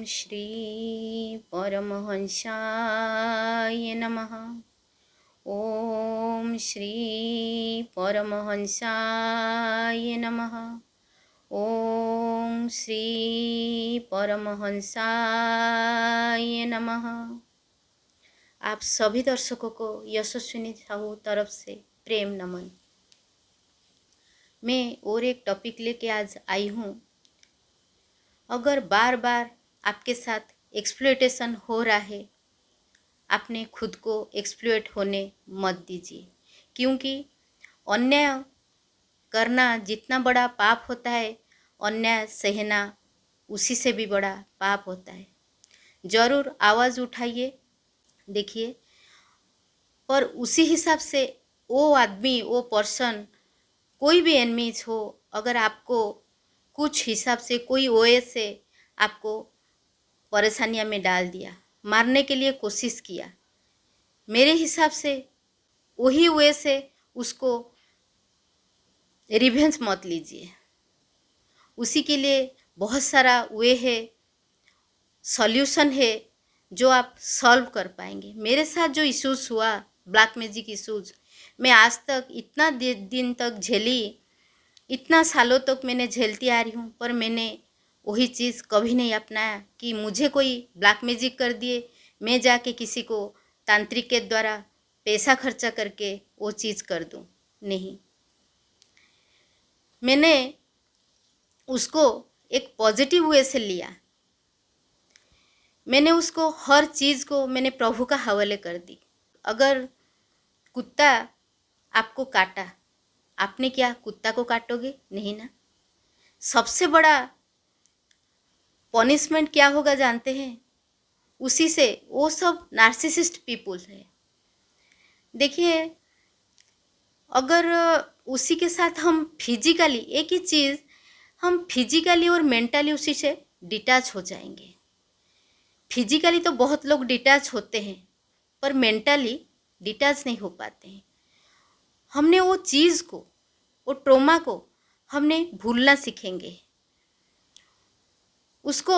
श्री परमहंसाय नमः। ओम श्री परमहंसाय नमः। ओम श्री परमहंसाय नमः। आप सभी दर्शकों को यशस्विनी साहू तरफ से प्रेम नमन। मैं और एक टॉपिक लेके आज आई हूँ। अगर बार बार आपके साथ एक्सप्लॉयटेशन हो रहा है, आपने खुद को एक्सप्लॉयट होने मत दीजिए, क्योंकि अन्याय करना जितना बड़ा पाप होता है, अन्याय सहना उसी से भी बड़ा पाप होता है। ज़रूर आवाज़ उठाइए, देखिए, पर उसी हिसाब से वो आदमी, वो पर्सन, कोई भी एनिमीज हो, अगर आपको कुछ हिसाब से कोई ओए से आपको परेशानियां में डाल दिया, मारने के लिए कोशिश किया, मेरे हिसाब से वही वे से उसको रिवेंज मत लीजिए। उसी के लिए बहुत सारा वे है, सॉल्यूशन है जो आप सॉल्व कर पाएंगे। मेरे साथ जो इश्यूज़ हुआ, ब्लैक मैजिक इश्यूज़, मैं आज तक इतना दिन तक झेली, इतना सालों तक मैंने झेलती आ रही हूँ, पर मैंने वही चीज़ कभी नहीं अपनाया कि मुझे कोई ब्लैक मैजिक कर दिए, मैं जाके किसी को तांत्रिक के द्वारा पैसा खर्चा करके वो चीज़ कर दूँ। नहीं, मैंने उसको एक पॉजिटिव वे से लिया। मैंने उसको, हर चीज़ को मैंने प्रभु का हवाले कर दी। अगर कुत्ता आपको काटा, आपने क्या कुत्ता को काटोगे? नहीं ना। सबसे बड़ा पनिशमेंट क्या होगा जानते हैं? उसी से, वो सब नार्सिसिस्ट पीपुल है। देखिए, अगर उसी के साथ हम फिजिकली, एक ही चीज़, हम फिजिकली और मेंटली उसी से डिटैच हो जाएंगे। फिजिकली तो बहुत लोग डिटैच होते हैं, पर मेंटली डिटैच नहीं हो पाते हैं। हमने वो चीज़ को, वो ट्रॉमा को हमने भूलना सीखेंगे। उसको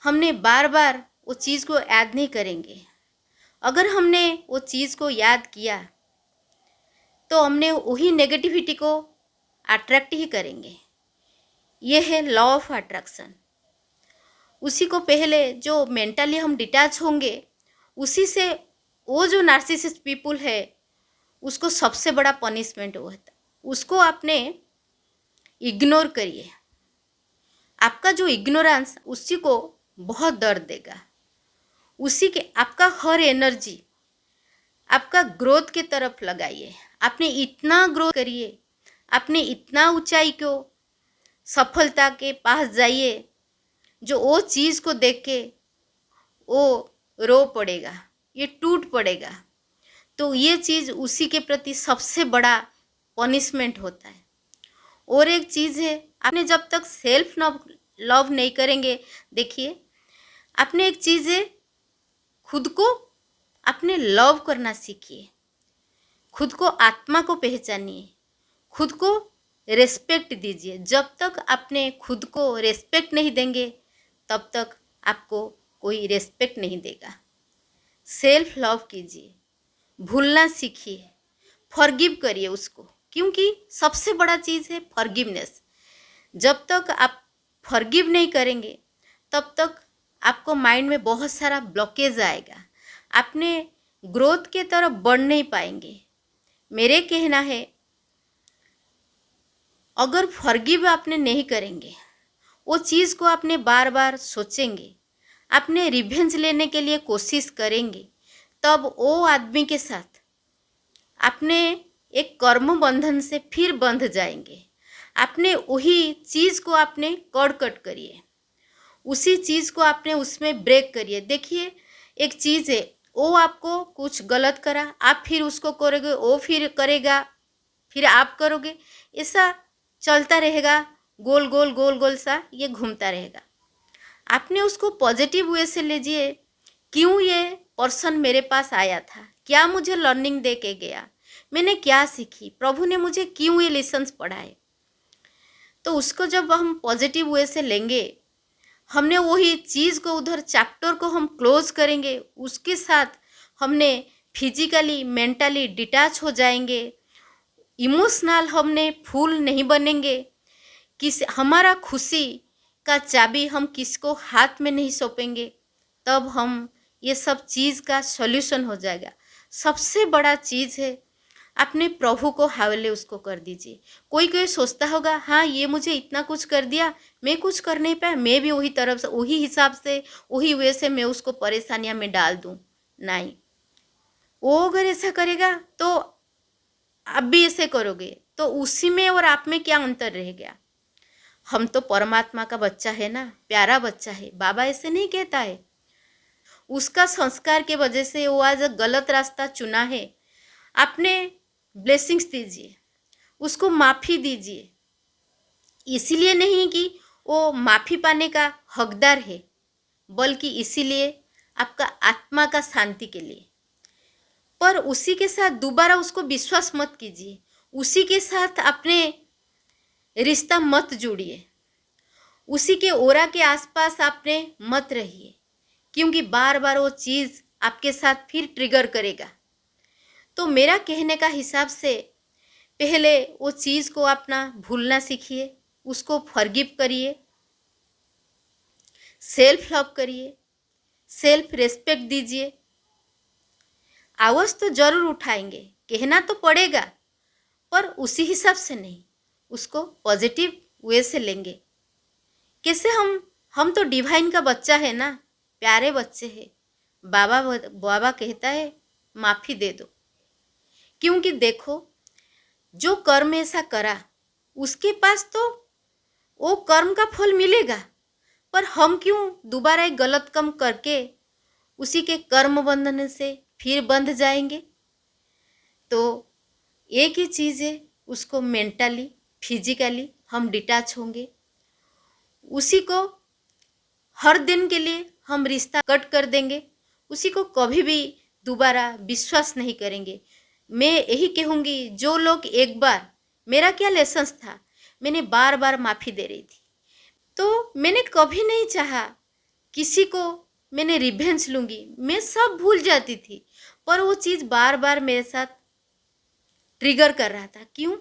हमने बार बार वो चीज़ को याद नहीं करेंगे। अगर हमने वो चीज़ को याद किया तो हमने वही नेगेटिविटी को अट्रैक्ट ही करेंगे। ये है लॉ ऑफ अट्रैक्शन। उसी को पहले जो मेंटली हम डिटैच होंगे, उसी से वो जो नार्सिसिस्ट पीपुल है, उसको सबसे बड़ा पनिशमेंट वो होता है। उसको आपने इग्नोर करिए। आपका जो इग्नोरेंस उसी को बहुत दर्द देगा। उसी के आपका हर एनर्जी आपका ग्रोथ के तरफ लगाइए। आपने इतना ग्रोथ करिए, आपने इतना ऊंचाई को, सफलता के पास जाइए, जो वो चीज़ को देख के वो रो पड़ेगा, ये टूट पड़ेगा। तो ये चीज़ उसी के प्रति सबसे बड़ा पनिशमेंट होता है। और एक चीज़ है, आपने जब तक सेल्फ लव नहीं करेंगे, देखिए, आपने एक चीज़ है, खुद को आपने लव करना सीखिए। खुद को, आत्मा को पहचानिए, खुद को रेस्पेक्ट दीजिए। जब तक आपने खुद को रेस्पेक्ट नहीं देंगे, तब तक आपको कोई रेस्पेक्ट नहीं देगा। सेल्फ लव कीजिए, भूलना सीखिए, फॉरगिव करिए उसको, क्योंकि सबसे बड़ा चीज़ है फॉरगिवनेस। जब तक आप फॉरगिव नहीं करेंगे, तब तक आपको माइंड में बहुत सारा ब्लॉकेज आएगा। आपने ग्रोथ के तरफ बढ़ नहीं पाएंगे। मेरे कहना है, अगर फॉरगिव आपने नहीं करेंगे, वो चीज़ को आपने बार बार सोचेंगे, आपने रिवेंज लेने के लिए कोशिश करेंगे, तब वो आदमी के साथ आपने एक कर्म बंधन से फिर बंध जाएंगे। आपने वही चीज़ को आपने कट करिए, उसी चीज़ को आपने उसमें ब्रेक करिए। देखिए, एक चीज़ है, वो आपको कुछ गलत करा, आप फिर उसको करोगे, वो फिर करेगा, फिर आप करोगे, ऐसा चलता रहेगा, गोल गोल गोल गोल सा ये घूमता रहेगा। आपने उसको पॉजिटिव वे से लीजिए। क्यों ये पर्सन मेरे पास आया था? क्या मुझे लर्निंग दे के गया? मैंने क्या सीखी? प्रभु ने मुझे क्यों ये लेसन्स पढ़ाए? तो उसको जब हम पॉजिटिव वे से लेंगे, हमने वही चीज़ को उधर चैप्टर को हम क्लोज करेंगे, उसके साथ हमने फिजिकली मेंटली डिटैच हो जाएंगे, इमोशनल हमने फूल नहीं बनेंगे, किस हमारा खुशी का चाबी हम किसको हाथ में नहीं सौंपेंगे, तब हम ये सब चीज़ का सॉल्यूशन हो जाएगा। सबसे बड़ा चीज़ है अपने प्रभु को हवाले उसको कर दीजिए। कोई कोई सोचता होगा हाँ ये मुझे इतना कुछ कर दिया, मैं कुछ कर नहीं पाया, मैं भी वही तरफ से वही हिसाब से वही वे से मैं उसको परेशानियां में डाल दूं। नहीं, वो अगर ऐसा करेगा तो आप भी ऐसे करोगे, तो उसी में और आप में क्या अंतर रह गया। हम तो परमात्मा का बच्चा है ना, प्यारा बच्चा है। बाबा ऐसे नहीं कहता है, उसका संस्कार के वजह से वो आज गलत रास्ता चुना है। आपने ब्लेसिंग्स दीजिए, उसको माफ़ी दीजिए, इसीलिए नहीं कि वो माफ़ी पाने का हकदार है, बल्कि इसीलिए आपका आत्मा का शांति के लिए। पर उसी के साथ दोबारा उसको विश्वास मत कीजिए, उसी के साथ अपने रिश्ता मत जोड़िए, उसी के ओरा के आसपास आपने मत रहिए, क्योंकि बार बार वो चीज़ आपके साथ फिर ट्रिगर करेगा। तो मेरा कहने का हिसाब से पहले वो चीज़ को अपना भूलना सीखिए, उसको फॉरगिव करिए, सेल्फ लव करिए, सेल्फ रेस्पेक्ट दीजिए। आवाज़ तो ज़रूर उठाएंगे, कहना तो पड़ेगा, पर उसी हिसाब से नहीं, उसको पॉजिटिव वे से लेंगे। कैसे हम तो डिवाइन का बच्चा है ना, प्यारे बच्चे हैं। बाबा कहता है माफ़ी दे दो, क्योंकि देखो जो कर्म ऐसा करा उसके पास तो वो कर्म का फल मिलेगा, पर हम क्यों दोबारा एक गलत कर्म करके उसी के कर्म बंधन से फिर बंध जाएंगे। तो एक ही चीज़ है, उसको मेंटली फिजिकली हम डिटैच होंगे, उसी को हर दिन के लिए हम रिश्ता कट कर देंगे, उसी को कभी भी दोबारा विश्वास नहीं करेंगे। मैं यही कहूँगी, जो लोग एक बार, मेरा क्या लेसन्स था, मैंने बार बार माफ़ी दे रही थी, तो मैंने कभी नहीं चाहा किसी को मैंने रिवेंज लूँगी, मैं सब भूल जाती थी, पर वो चीज़ बार बार मेरे साथ ट्रिगर कर रहा था। क्यों?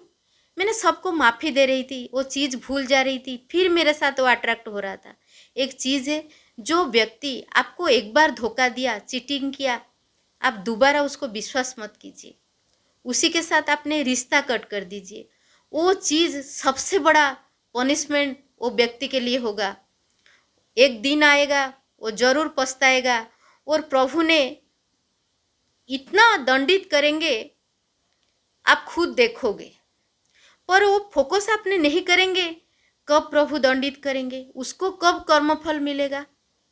मैंने सबको माफ़ी दे रही थी, वो चीज़ भूल जा रही थी, फिर मेरे साथ वो अट्रैक्ट हो रहा था। एक चीज़ है, जो व्यक्ति आपको एक बार धोखा दिया, चीटिंग किया, आप दोबारा उसको विश्वास मत कीजिए, उसी के साथ अपने रिश्ता कट कर दीजिए। वो चीज़ सबसे बड़ा पनिशमेंट वो व्यक्ति के लिए होगा। एक दिन आएगा वो ज़रूर पछताएगा, और प्रभु ने इतना दंडित करेंगे आप खुद देखोगे। पर वो फोकस आपने नहीं करेंगे, कब प्रभु दंडित करेंगे, उसको कब कर्मफल मिलेगा,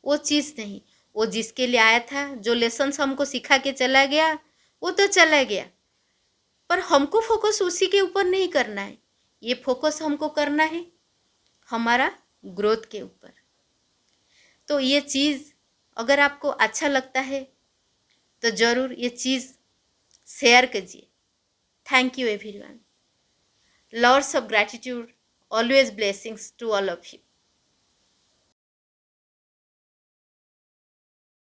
वो चीज़ नहीं। वो जिसके लिए आया था, जो लेसन हमको सिखा के चला गया, वो तो चला गया, पर हमको फोकस उसी के ऊपर नहीं करना है। ये फोकस हमको करना है हमारा ग्रोथ के ऊपर। तो ये चीज़ अगर आपको अच्छा लगता है तो ज़रूर ये चीज़ शेयर कीजिए। Thank you everyone. Lots of gratitude, always blessings to all of you.